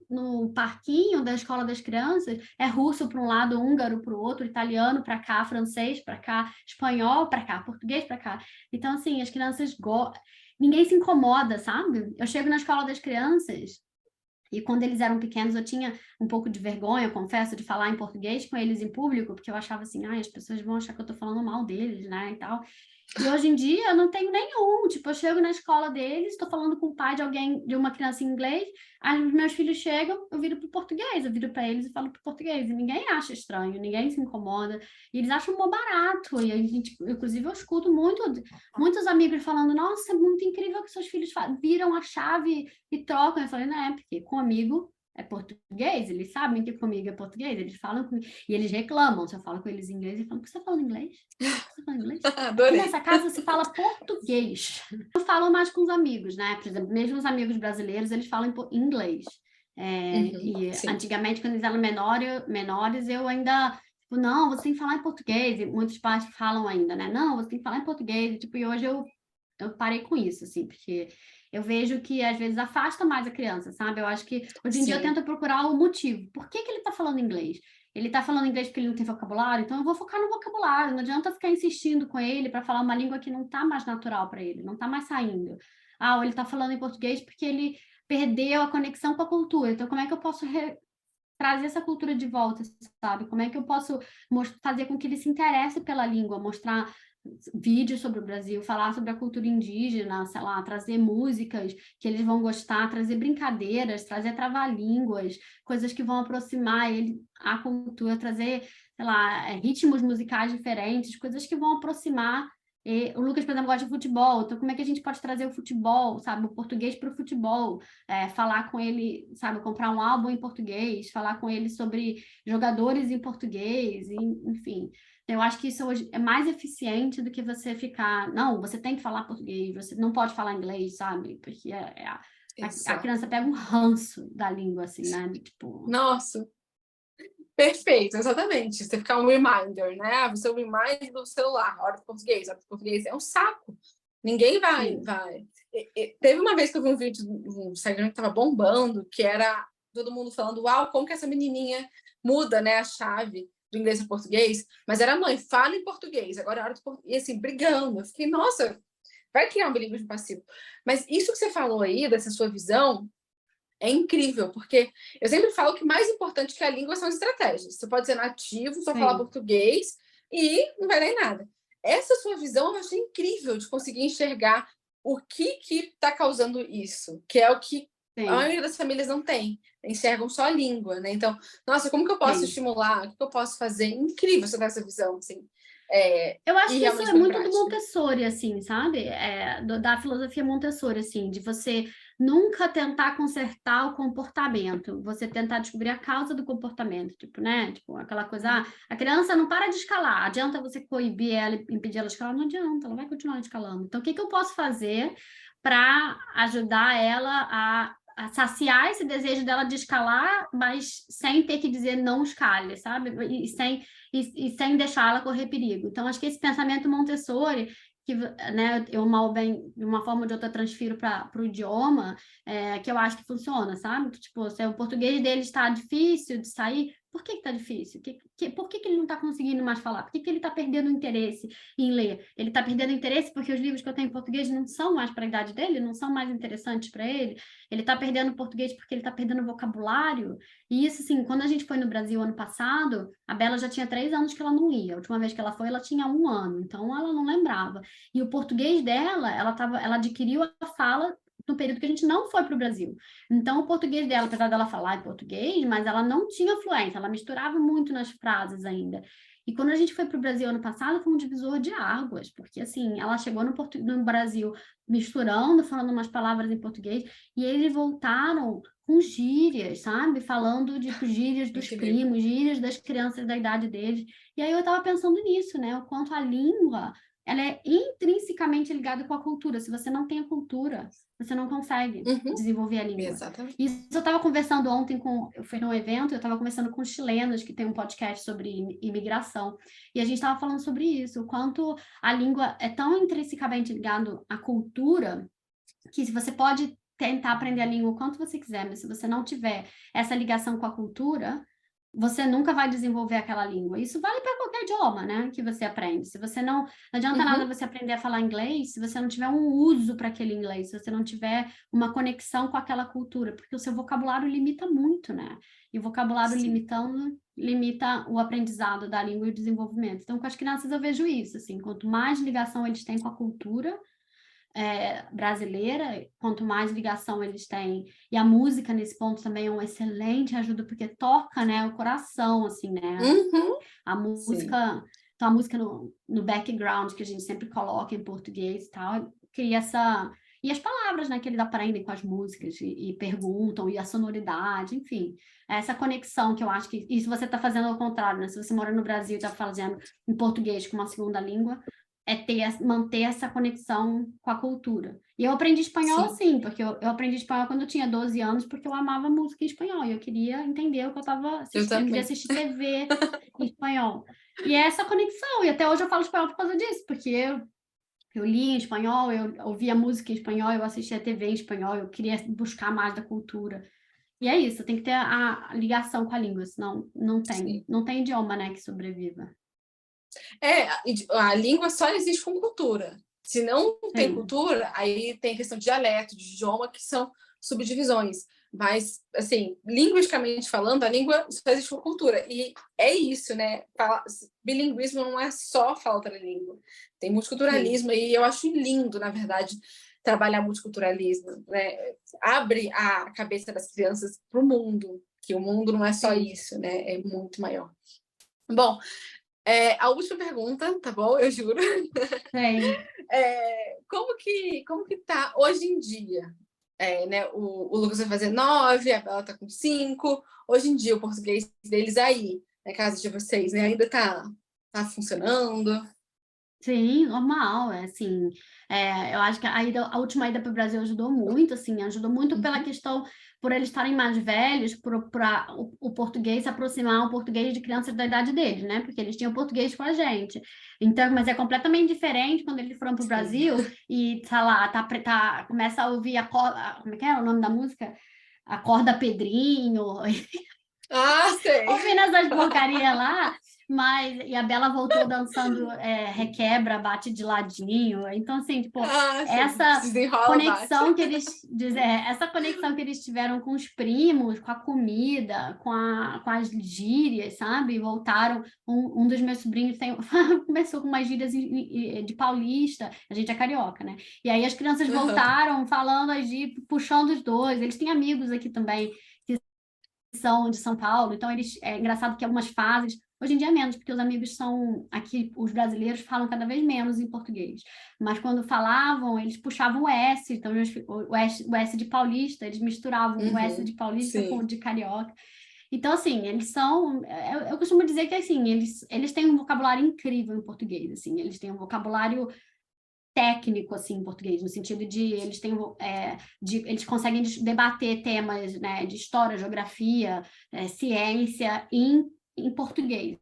no parquinho da escola das crianças, é russo para um lado, húngaro para o outro, italiano para cá, francês para cá, espanhol para cá, português para cá. Então, assim, as crianças ninguém se incomoda, sabe? Eu chego na escola das crianças e quando eles eram pequenos eu tinha um pouco de vergonha, eu confesso, de falar em português com eles em público, porque eu achava assim, as pessoas vão achar que eu tô falando mal deles, né, e tal. E hoje em dia eu não tenho nenhum, tipo, eu chego na escola deles, estou falando com o pai de alguém, de uma criança em inglês, aí os meus filhos chegam, eu viro para o português, eu viro para eles e falo para o português, e ninguém acha estranho, ninguém se incomoda, e eles acham mó barato, e a gente, inclusive eu escuto muitos amigos falando, nossa, é muito incrível que seus filhos viram a chave e trocam, eu falei, não é, porque comigo é português, eles sabem que comigo é português, eles falam comigo, e eles reclamam, se eu falo com eles em inglês, e falam, por que você fala inglês? Você fala inglês? Aqui nessa casa se fala português. Eu falo mais com os amigos, né? Por exemplo, mesmo os amigos brasileiros, eles falam inglês. E Sim. antigamente, quando eles eram menores, eu ainda... Tipo, não, você tem que falar em português. E muitos pais falam ainda, né? Não, você tem que falar em português. E, tipo, e hoje eu parei com isso, assim, porque eu vejo que às vezes afasta mais a criança, sabe? Eu acho que hoje em dia eu tento procurar o motivo. Por que ele está falando inglês? Ele está falando inglês porque ele não tem vocabulário, então eu vou focar no vocabulário. Não adianta ficar insistindo com ele para falar uma língua que não está mais natural para ele, não está mais saindo. Ou ele está falando em português porque ele perdeu a conexão com a cultura. Então, como é que eu posso trazer essa cultura de volta, sabe? Como é que eu posso fazer com que ele se interesse pela língua, mostrar vídeos sobre o Brasil, falar sobre a cultura indígena, sei lá, trazer músicas que eles vão gostar, trazer brincadeiras, trazer trava-línguas, coisas que vão aproximar ele à cultura, trazer, sei lá, ritmos musicais diferentes, coisas que vão aproximar. E o Lucas, por exemplo, gosta de futebol, então como é que a gente pode trazer o futebol, sabe, o português para o futebol, falar com ele, sabe, comprar um álbum em português, falar com ele sobre jogadores em português, enfim. Eu acho que isso hoje é mais eficiente do que você ficar, não, você tem que falar português, você não pode falar inglês, sabe? Porque a criança pega um ranço da língua, assim, né? Tipo... Nossa, perfeito, exatamente. Você ficar um reminder, né? Você reminder do celular, hora do português, é um saco. Ninguém vai. Teve uma vez que eu vi um vídeo no Instagram que estava bombando, que era todo mundo falando, uau, como que essa menininha muda, né, a chave do inglês para português, mas era mãe, fala em português, agora é hora do português, e assim, brigando. Eu fiquei, nossa, vai criar um bilinguismo passivo. Mas isso que você falou aí, dessa sua visão, é incrível, porque eu sempre falo que mais importante que a língua são as estratégias. Você pode ser nativo, só falar português e não vai dar em nada. Essa sua visão eu achei incrível de conseguir enxergar o que está causando isso, que é o que a maioria das famílias não tem, enxergam só a língua, né? Então, nossa, como que eu posso estimular? O que eu posso fazer? Incrível você dar essa visão, assim. Eu acho que isso é muito do Montessori, assim, sabe? Da filosofia Montessori, assim, de você nunca tentar consertar o comportamento, você tentar descobrir a causa do comportamento, tipo, né? Tipo, aquela coisa, a criança não para de escalar, adianta você coibir ela e impedir ela de escalar? Não adianta, ela vai continuar escalando. Então, o que eu posso fazer para ajudar ela saciar esse desejo dela de escalar, mas sem ter que dizer não escale, sabe? E sem deixar ela correr perigo. Então, acho que esse pensamento Montessori, que, né, eu mal bem, de uma forma ou de outra, transfiro para o idioma, que eu acho que funciona, sabe? Que, tipo, se o português dele está difícil de sair, por que está difícil? Por que ele não está conseguindo mais falar? Por que ele está perdendo o interesse em ler? Ele está perdendo interesse porque os livros que eu tenho em português não são mais para a idade dele, não são mais interessantes para ele. Ele está perdendo o português porque ele está perdendo o vocabulário. E isso, assim, quando a gente foi no Brasil ano passado, a Bela já tinha 3 anos que ela não ia. A última vez que ela foi, ela tinha 1 ano, então ela não lembrava. E o português dela, ela adquiriu a fala no período que a gente não foi para o Brasil. Então, o português dela, apesar dela falar em português, mas ela não tinha fluência, ela misturava muito nas frases ainda. E quando a gente foi para o Brasil ano passado, foi um divisor de águas, porque, assim, ela chegou no Brasil misturando, falando umas palavras em português, e eles voltaram com gírias, sabe? Falando de gírias dos primos, gírias das crianças da idade deles. E aí eu estava pensando nisso, né? O quanto a língua, ela é intrinsecamente ligada com a cultura. Se você não tem a cultura, você não consegue desenvolver a língua. Exatamente. Isso eu estava conversando ontem eu fui num evento, eu estava conversando com chilenos que tem um podcast sobre imigração, e a gente estava falando sobre isso, o quanto a língua é tão intrinsecamente ligada à cultura, que se você pode tentar aprender a língua o quanto você quiser, mas se você não tiver essa ligação com a cultura, você nunca vai desenvolver aquela língua. Isso vale para qualquer idioma, né, que você aprende. Se você não adianta nada você aprender a falar inglês se você não tiver um uso para aquele inglês, se você não tiver uma conexão com aquela cultura, porque o seu vocabulário limita muito, né? E o vocabulário limitando limita o aprendizado da língua e o desenvolvimento. Então, com as crianças eu vejo isso, assim, quanto mais ligação eles têm com a cultura brasileira, quanto mais ligação eles têm. E a música, nesse ponto, também é uma excelente ajuda, porque toca, né, o coração, assim, né? A música... Sim. Então, a música no background, que a gente sempre coloca em português e tal, cria essa... E as palavras, né, que eles aprendem com as músicas e perguntam, e a sonoridade, enfim. Essa conexão que eu acho que... Isso você está fazendo ao contrário, né? Se você mora no Brasil e está fazendo em português com uma segunda língua, manter essa conexão com a cultura. E eu aprendi espanhol assim, porque eu aprendi espanhol quando eu tinha 12 anos, porque eu amava música em espanhol, e eu queria entender o que eu estava assistindo, eu queria assistir TV em espanhol. E é essa conexão, e até hoje eu falo espanhol por causa disso, porque eu li em espanhol, eu ouvia música em espanhol, eu assistia TV em espanhol, eu queria buscar mais da cultura. E é isso, tem que ter a ligação com a língua, senão não tem idioma, né, que sobreviva. A língua só existe com cultura. Se não tem cultura, aí tem questão de dialeto, de idioma, que são subdivisões. Mas, assim, linguisticamente falando, a língua só existe com cultura. E é isso, né? Bilinguismo não é só falar outra língua. Tem multiculturalismo, e eu acho lindo, na verdade, trabalhar multiculturalismo, né? Abre a cabeça das crianças para o mundo, que o mundo não é só isso, né? É muito maior. Bom, a última pergunta, tá bom? Eu juro. Como que tá hoje em dia? Né? O Lucas vai fazer 9, a Bela tá com 5. Hoje em dia, o português deles aí, na casa de vocês, né? Ainda tá funcionando? Sim, normal, assim, eu acho que a última ida para o Brasil ajudou muito, assim, ajudou muito pela questão, por eles estarem mais velhos, para o português se aproximar um português de crianças da idade deles, né, porque eles tinham português com a gente, então, mas é completamente diferente quando eles foram para o Brasil e, sei lá, começa a ouvir como é que é o nome da música? Acorda Pedrinho, sei! ouvindo essas porcarias lá, e a Bela voltou dançando requebra, bate de ladinho. Então, assim, tipo, essa conexão que eles tiveram com os primos, com a comida, com as gírias, sabe? Voltaram. Um dos meus sobrinhos começou com umas gírias de paulista, a gente é carioca, né? E aí as crianças voltaram falando as gírias, puxando os dois. Eles têm amigos aqui também são de São Paulo, então é engraçado que algumas fases, hoje em dia menos, porque os amigos são, aqui os brasileiros falam cada vez menos em português, mas quando falavam, eles puxavam o S, então o S de paulista, eles misturavam o S de paulista com o de carioca. Então, assim, eles são... Eu costumo dizer que, assim, eles têm um vocabulário incrível em português, assim, eles têm um vocabulário técnico, assim, em português, no sentido de eles conseguem debater temas, né, de história, geografia, ciência em português.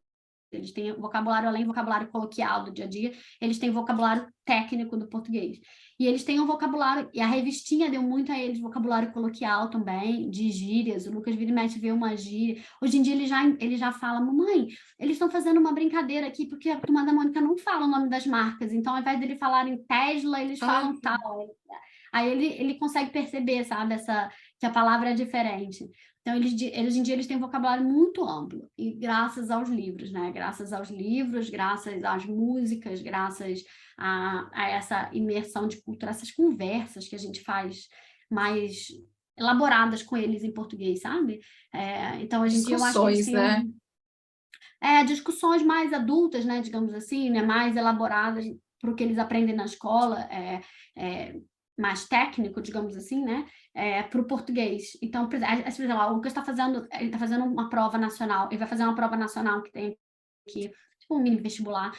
Eles têm vocabulário, além do vocabulário coloquial do dia a dia, eles têm vocabulário técnico do português. E eles têm um vocabulário, e a revistinha deu muito a eles vocabulário coloquial também, de gírias. O Lucas vira e mexe vê uma gíria. Hoje em dia ele já fala, mamãe, eles estão fazendo uma brincadeira aqui, porque a turma da Mônica não fala o nome das marcas. Então, ao invés dele falarem Tesla, eles falam tal. Aí ele consegue perceber, sabe, que a palavra é diferente. Então, hoje em dia, eles têm um vocabulário muito amplo, e graças aos livros, né? Graças aos livros, graças às músicas, graças a essa imersão de cultura, essas conversas que a gente faz mais elaboradas com eles em português, sabe? Então, hoje em dia, eu acho que eles têm... né? Discussões mais adultas, né? Digamos assim, né? Mais elaboradas para o que eles aprendem na escola, mais técnico, digamos assim, né? Para o português. Então, por exemplo, o Lucas ele está fazendo uma prova nacional, ele vai fazer uma prova nacional que tem aqui, tipo um mini vestibular,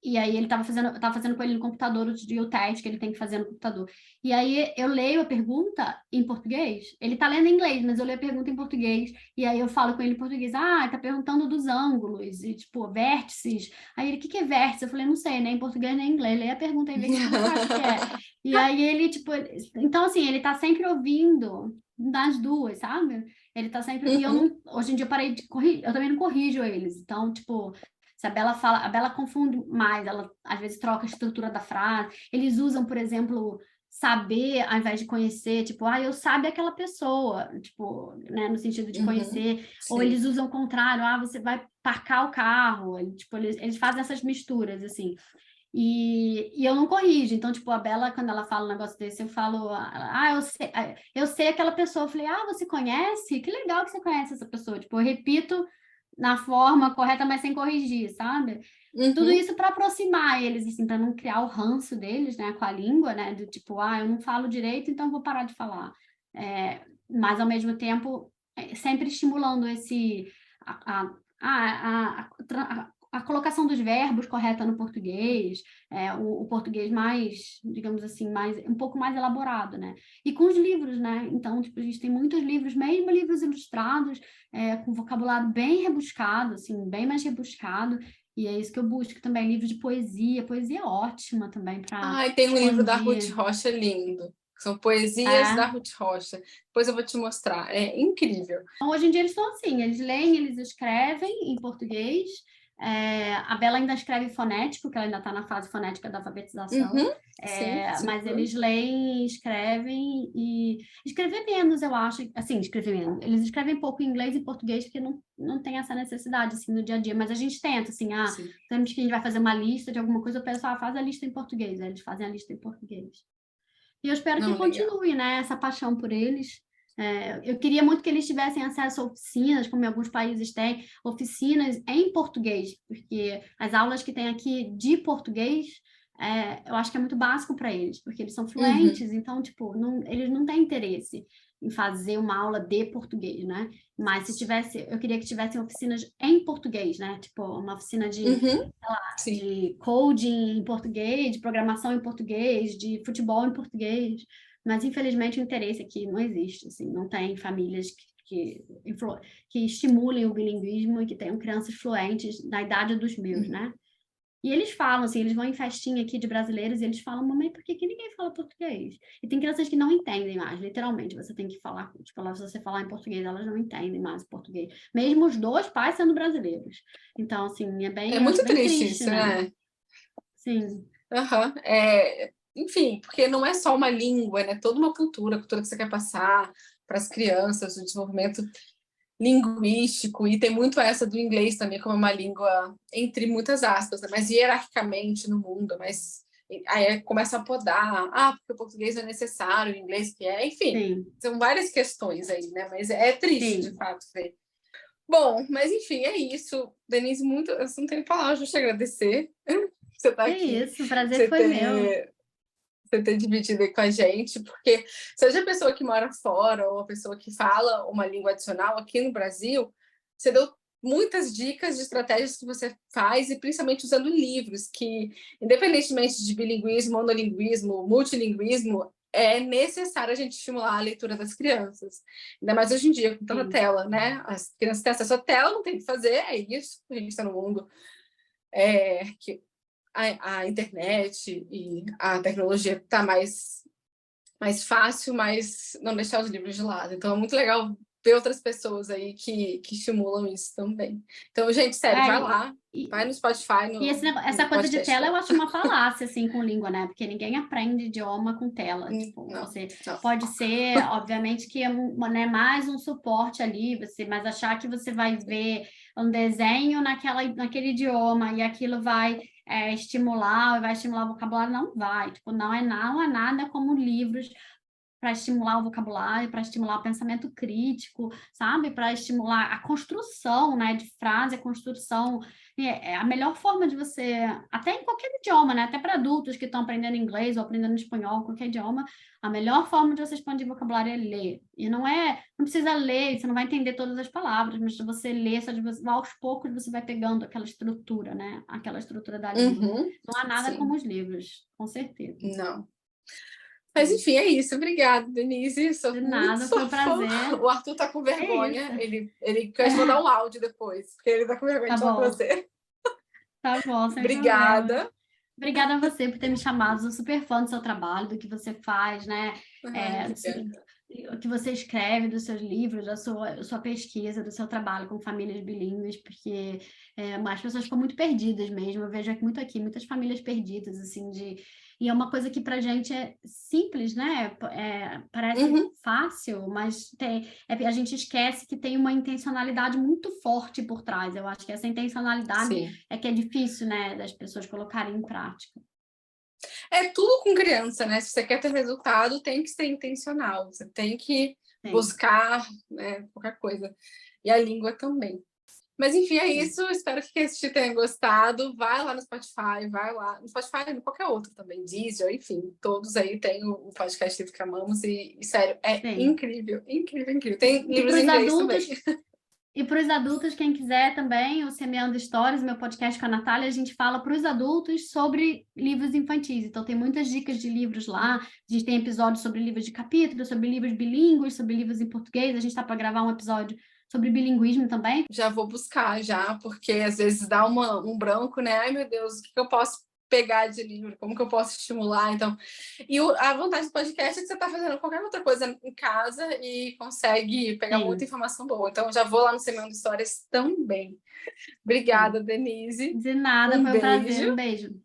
e aí eu tava fazendo com ele no computador o teste que ele tem que fazer no computador. E aí eu leio a pergunta em português, ele tá lendo em inglês, mas eu leio a pergunta em português, e aí eu falo com ele em português, ele tá perguntando dos ângulos, e tipo, vértices. Aí ele, o que é vértice? Eu falei, não sei, nem em português nem em inglês, leia a pergunta e vê o que você acha que é. E aí ele, tipo, então assim, ele tá sempre ouvindo das duas, sabe? Ele tá sempre. E hoje em dia eu parei de corrigir, eu também não corrijo eles. Então, tipo, se a Bela fala, a Bela confunde mais, ela às vezes troca a estrutura da frase. Eles usam, por exemplo, saber ao invés de conhecer, tipo, eu sabe aquela pessoa, tipo, né, no sentido de conhecer. Ou eles usam o contrário, você vai parcar o carro. Tipo, eles fazem essas misturas, assim. E eu não corrijo. Então, tipo, a Bela, quando ela fala um negócio desse, eu falo, eu sei aquela pessoa. Eu falei, você conhece? Que legal que você conhece essa pessoa. Tipo, eu repito na forma correta, mas sem corrigir, sabe? Tudo isso para aproximar eles, assim, para não criar o ranço deles, né, com a língua, né, do tipo, eu não falo direito, então vou parar de falar. Mas, ao mesmo tempo, sempre estimulando a colocação dos verbos correta no português, o português mais, digamos assim, um pouco mais elaborado, né? E com os livros, né? Então, tipo, a gente tem muitos livros, mesmo livros ilustrados, com vocabulário bem rebuscado, assim, bem mais rebuscado, e é isso que eu busco também, livros de poesia é ótima também para tem um livro da expandir. Ruth Rocha lindo. São poesias da Ruth Rocha. Depois eu vou te mostrar. É incrível. Então, hoje em dia eles estão assim, eles leem, eles escrevem em português. A Bela ainda escreve fonético, que ela ainda está na fase fonética da alfabetização. Sim. Mas eles leem, escrevem e... Escrever menos, eu acho. Assim, escrever menos. Eles escrevem pouco em inglês e português, porque não tem essa necessidade, assim, no dia a dia. Mas a gente tenta, assim, temos que a gente vai fazer uma lista de alguma coisa, o pessoal faz a lista em português. Eles fazem a lista em português. E eu espero que continue, né, essa paixão por eles. Eu queria muito que eles tivessem acesso a oficinas, como em alguns países têm, oficinas em português, porque as aulas que tem aqui de português, eu acho que é muito básico para eles, porque eles são fluentes, então, tipo, eles não têm interesse em fazer uma aula de português, né? Mas eu queria que tivessem oficinas em português, né? Tipo, uma oficina de, sei lá, de coding em português, de programação em português, de futebol em português. Mas, infelizmente, o interesse aqui não existe, assim, não tem famílias que estimulem o bilinguismo e que tenham crianças fluentes da idade dos meus, né? E eles falam, assim, eles vão em festinha aqui de brasileiros e eles falam, mamãe, por que ninguém fala português? E tem crianças que não entendem mais, literalmente, você tem que falar, tipo, se você falar em português, elas não entendem mais o português, mesmo os dois pais sendo brasileiros. Então, assim, É muito bem triste triste, isso, né? Sim. Enfim, porque não é só uma língua, né? Toda uma cultura, a cultura que você quer passar para as crianças, o desenvolvimento linguístico, e tem muito essa do inglês também como uma língua, entre muitas aspas, né? Mas hierarquicamente no mundo, mas aí começa a podar, porque o português não é necessário, o inglês que enfim, são várias questões aí, né? Mas é triste, de fato, ver. Bom, mas enfim, é isso. Denise, eu não tenho palavras para te agradecer. Você tá aqui. Isso, o prazer foi meu. Você ter dividido aí com a gente, porque seja a pessoa que mora fora ou a pessoa que fala uma língua adicional aqui no Brasil, você deu muitas dicas de estratégias que você faz, e principalmente usando livros, que, independentemente de bilinguismo, monolinguismo, multilinguismo, é necessário a gente estimular a leitura das crianças. Ainda mais hoje em dia, com tanta tela, né? As crianças têm acesso à tela, não tem o que fazer, é isso. A gente está no mundo que a internet e a tecnologia está mais fácil, mas não deixar os livros de lado. Então é muito legal ver outras pessoas aí que estimulam isso também. Então, gente, sério, vai lá, vai no Spotify, E essa coisa de tela eu acho uma falácia, assim, com língua, né? Porque ninguém aprende idioma com tela. Tipo, não. Pode ser, obviamente, que é né, mais um suporte ali, mas achar que você vai ver um desenho naquele idioma e aquilo vai estimular o vocabulário, não vai. Tipo, não é nada como livros para estimular o vocabulário, para estimular o pensamento crítico, sabe? Para estimular a construção, né, de frase, a construção. É a melhor forma de você, até em qualquer idioma, né? Até para adultos que estão aprendendo inglês ou aprendendo espanhol, qualquer idioma, a melhor forma de você expandir vocabulário é ler. E não precisa ler, você não vai entender todas as palavras, mas se você ler, aos poucos você vai pegando aquela estrutura, né? Aquela estrutura da língua. Não há nada como os livros, com certeza. Não. Mas, enfim, é isso. Obrigada, Denise. De nada, foi um prazer. O Arthur tá com vergonha. Ele quer te mandar um áudio depois, porque ele tá com vergonha de falar com você. Tá bom, sem Obrigada. problema. Obrigada a você por ter me chamado. Sou super fã do seu trabalho, do que você faz, né? O que você escreve, dos seus livros, da sua pesquisa, do seu trabalho com famílias bilíngues, porque as pessoas ficam muito perdidas mesmo. Eu vejo muito aqui, muitas famílias perdidas, assim, e é uma coisa que pra gente é simples, né? Parece fácil, mas a gente esquece que tem uma intencionalidade muito forte por trás. Eu acho que essa intencionalidade que é difícil, né, das pessoas colocarem em prática. É tudo com criança, né? Se você quer ter resultado, tem que ser intencional. Você tem que buscar, né, qualquer coisa. E a língua também. Mas, enfim, é isso. Espero que quem assistiu tenha gostado. Vai lá no Spotify, vai lá. No Spotify e em qualquer outro também. Deezer, enfim. Todos aí têm o podcast Livro que Amamos. E sério, incrível, incrível, incrível. Tem livros em inglês também. E para os adultos, quem quiser também, o Semeando Histórias, meu podcast com a Natália, a gente fala para os adultos sobre livros infantis. Então, tem muitas dicas de livros lá. A gente tem episódios sobre livros de capítulo, sobre livros bilíngues, sobre livros em português. A gente está para gravar um episódio sobre bilinguismo também. Já vou buscar, porque às vezes dá um branco, né? Ai, meu Deus, o que eu posso pegar de livro? Como que eu posso estimular? Então, e a vantagem do podcast é que você está fazendo qualquer outra coisa em casa e consegue pegar muita informação boa. Então, já vou lá no Semeando Histórias também. Obrigada, Denise. De nada, foi um prazer. Um beijo.